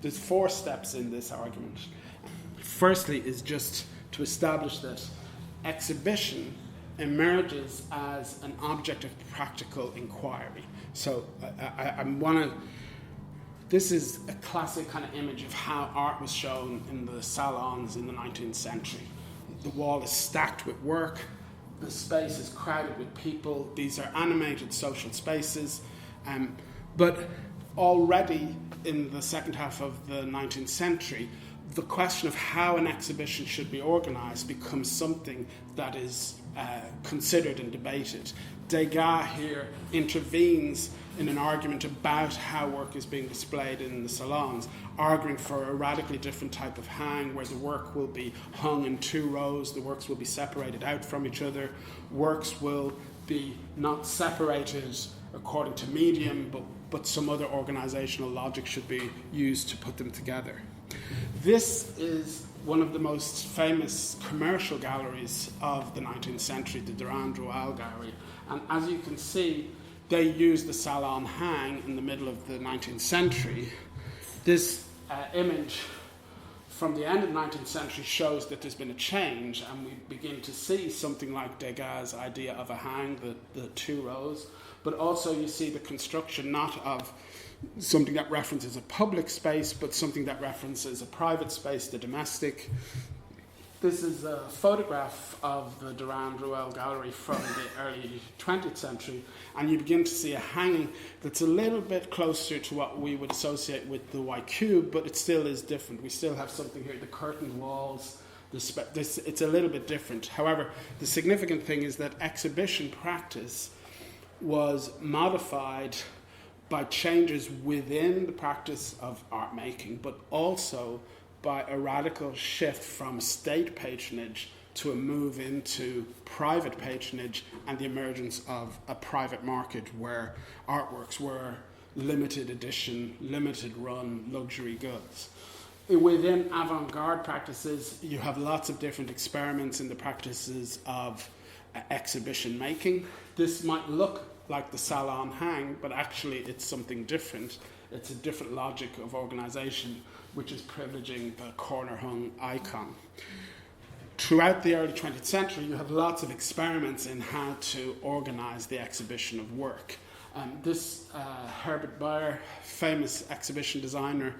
there's 4 steps in this argument. Firstly is just to establish that exhibition emerges as an object of practical inquiry. So this is a classic kind of image of how art was shown in the salons in the 19th century. The wall is stacked with work, the space is crowded with people, these are animated social spaces, but already in the second half of the 19th century, the question of how an exhibition should be organized becomes something that is considered and debated. Degas here intervenes in an argument about how work is being displayed in the salons, arguing for a radically different type of hang where the work will be hung in 2 rows, the works will be separated out from each other, works will be not separated according to medium, but some other organizational logic should be used to put them together. This is one of the most famous commercial galleries of the 19th century, the Durand Ruel Gallery. And as you can see, they used the salon hang in the middle of the 19th century. This image from the end of the 19th century shows that there's been a change, and we begin to see something like Degas' idea of a hang, the 2 rows, but also you see the construction not of something that references a public space, but something that references a private space, the domestic. This is a photograph of the Durand Ruel Gallery from the early 20th century, and you begin to see a hanging that's a little bit closer to what we would associate with the white cube, but it still is different. We still have something here, the curtained walls, it's a little bit different. However, the significant thing is that exhibition practice was modified by changes within the practice of art making, but also by a radical shift from state patronage to a move into private patronage and the emergence of a private market where artworks were limited edition, limited run, luxury goods. Within avant-garde practices, you have lots of different experiments in the practices of exhibition making. This might look like the salon hang, but actually it's something different. It's a different logic of organization, which is privileging the corner hung icon. Throughout the early 20th century, you have lots of experiments in how to organize the exhibition of work. This Herbert Bayer, famous exhibition designer,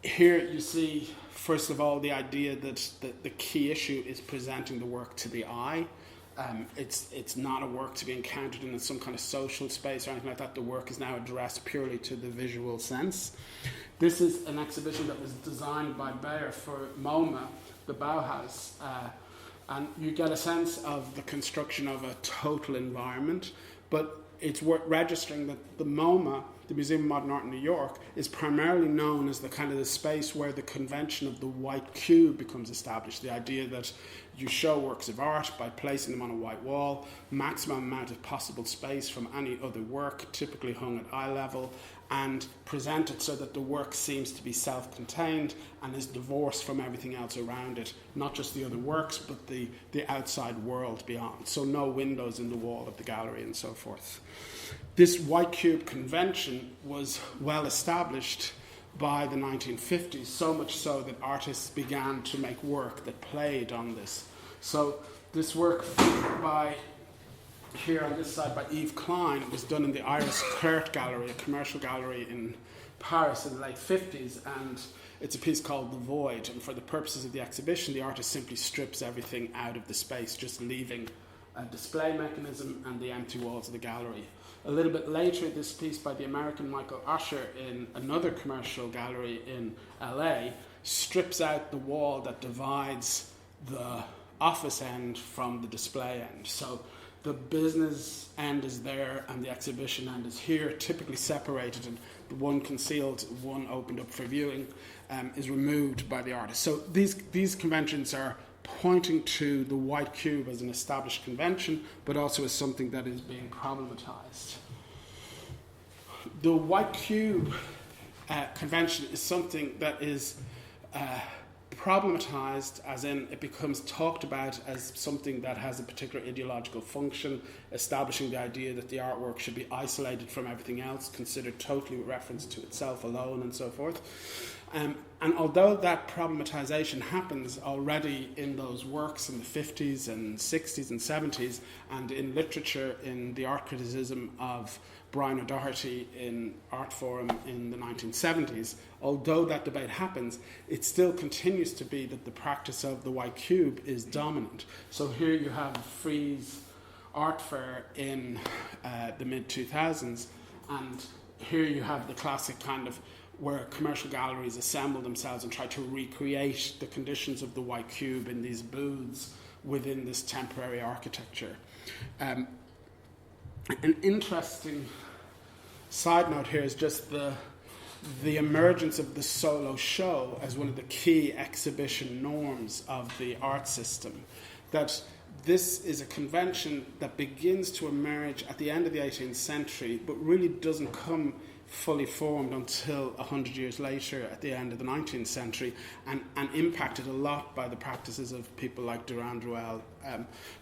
here you see, first of all, the idea that the key issue is presenting the work to the eye. It's not a work to be encountered in some kind of social space or anything like that. The work is now addressed purely to the visual sense. This is an exhibition that was designed by Bayer for MoMA, the Bauhaus, and you get a sense of the construction of a total environment, but it's worth registering that the MoMA, the Museum of Modern Art in New York, is primarily known as the kind of the space where the convention of the white cube becomes established. The idea that you show works of art by placing them on a white wall, maximum amount of possible space from any other work, typically hung at eye level, and presented so that the work seems to be self-contained and is divorced from everything else around it, not just the other works, but the outside world beyond. So no windows in the wall of the gallery and so forth. This white cube convention was well established by the 1950s, so much so that artists began to make work that played on this. So this work by, here on this side, by Yves Klein, was done in the Iris Clerc Gallery, a commercial gallery in Paris in the late 50s, and it's a piece called The Void, and for the purposes of the exhibition, the artist simply strips everything out of the space, just leaving a display mechanism and the empty walls of the gallery. A little bit later, this piece by the American Michael Usher in another commercial gallery in LA strips out the wall that divides the office end from the display end. So the business end is there and the exhibition end is here, typically separated, and the one concealed, one opened up for viewing, is removed by the artist. So these conventions are pointing to the white cube as an established convention, but also as something that is being problematized. The white cube convention is something that is problematized, as in it becomes talked about as something that has a particular ideological function, establishing the idea that the artwork should be isolated from everything else, considered totally with reference to itself alone, and so forth. And although that problematization happens already in those works in the 50s and 60s and 70s, and in literature, in the art criticism of Brian O'Doherty in Art Forum in the 1970s, although that debate happens, it still continues to be that the practice of the white cube is dominant. So here you have Frieze Art Fair in the mid-2000s, and here you have the classic kind of where commercial galleries assemble themselves and try to recreate the conditions of the white cube in these booths within this temporary architecture. An interesting side note here is just the emergence of the solo show as one of the key exhibition norms of the art system. That this is a convention that begins to emerge at the end of the 18th century, but really doesn't come fully formed until 100 years later at the end of the 19th century, and impacted a lot by the practices of people like Durand Ruel.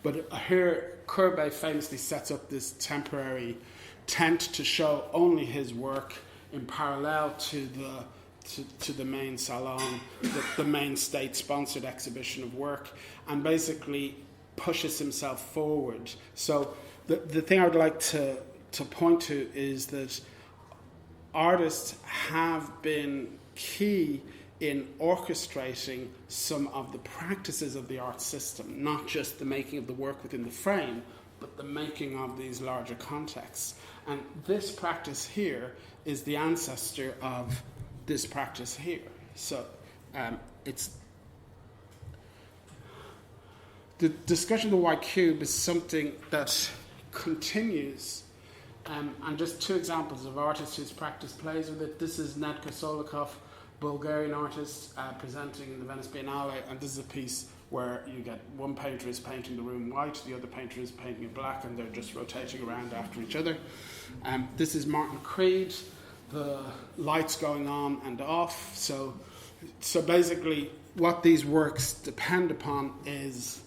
But here Courbet famously sets up this temporary tent to show only his work in parallel to the main salon, the main state-sponsored exhibition of work, and basically pushes himself forward. So the thing I would like to point to is that artists have been key in orchestrating some of the practices of the art system, not just the making of the work within the frame, but the making of these larger contexts. And this practice here is the ancestor of this practice here. So it's the discussion of the white cube is something that continues. And just two examples of artists whose practice plays with it. This is Nedka Solikov, Bulgarian artist, presenting in the Venice Biennale, and this is a piece where you get one painter is painting the room white, the other painter is painting it black, and they're just rotating around after each other. This is Martin Creed, the lights going on and off. So basically what these works depend upon is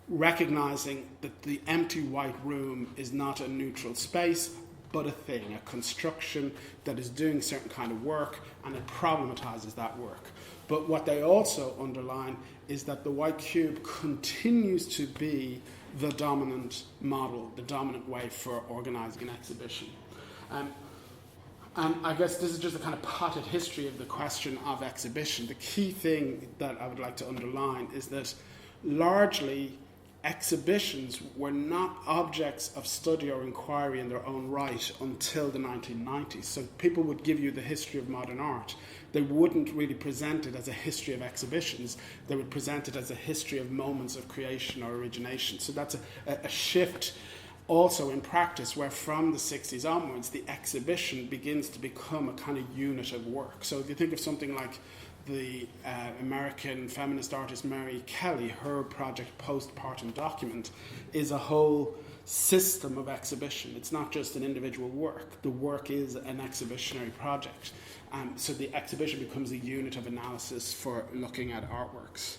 recognizing that the empty white room is not a neutral space, but a thing, a construction that is doing a certain kind of work, and it problematizes that work. But what they also underline is that the white cube continues to be the dominant model, the dominant way for organizing an exhibition. And I guess this is just a kind of potted history of the question of exhibition. The key thing that I would like to underline is that largely exhibitions were not objects of study or inquiry in their own right until the 1990s. So people would give you the history of modern art. They wouldn't really present it as a history of exhibitions. They would present it as a history of moments of creation or origination. So that's a shift also in practice, where from the 60s onwards, the exhibition begins to become a kind of unit of work. So if you think of something like the American feminist artist Mary Kelly, her project Postpartum Document is a whole system of exhibition. It's not just an individual work. The work is an exhibitionary project. So the exhibition becomes a unit of analysis for looking at artworks.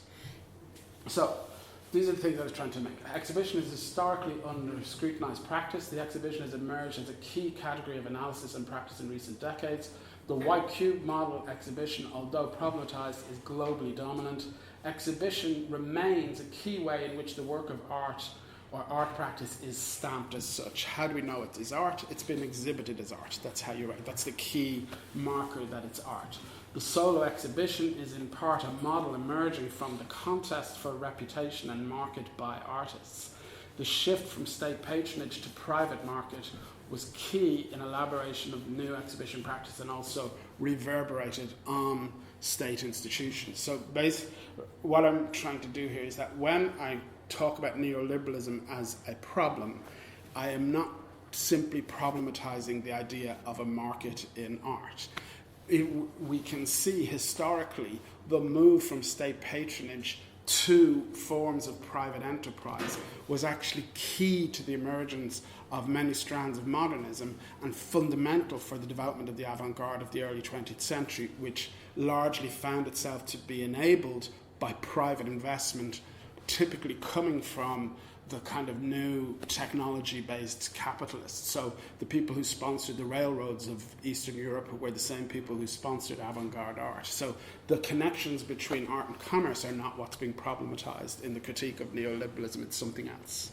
So these are the things I was trying to make. Exhibition is historically under scrutinized practice. The exhibition has emerged as a key category of analysis and practice in recent decades. The white cube model exhibition, although problematized, is globally dominant. Exhibition remains a key way in which the work of art or art practice is stamped as such. How do we know it is art? It's been exhibited as art. That's how you write. That's the key marker that it's art. The solo exhibition is in part a model emerging from the contest for reputation and market by artists. The shift from state patronage to private market was key in elaboration of new exhibition practice and also reverberated on state institutions. So what I'm trying to do here is that when I talk about neoliberalism as a problem, I am not simply problematizing the idea of a market in art. We can see historically the move from state patronage two forms of private enterprise was actually key to the emergence of many strands of modernism and fundamental for the development of the avant-garde of the early 20th century, which largely found itself to be enabled by private investment, typically coming from the kind of new technology-based capitalists. So the people who sponsored the railroads of Eastern Europe were the same people who sponsored avant-garde art. So the connections between art and commerce are not what's being problematized in the critique of neoliberalism, it's something else.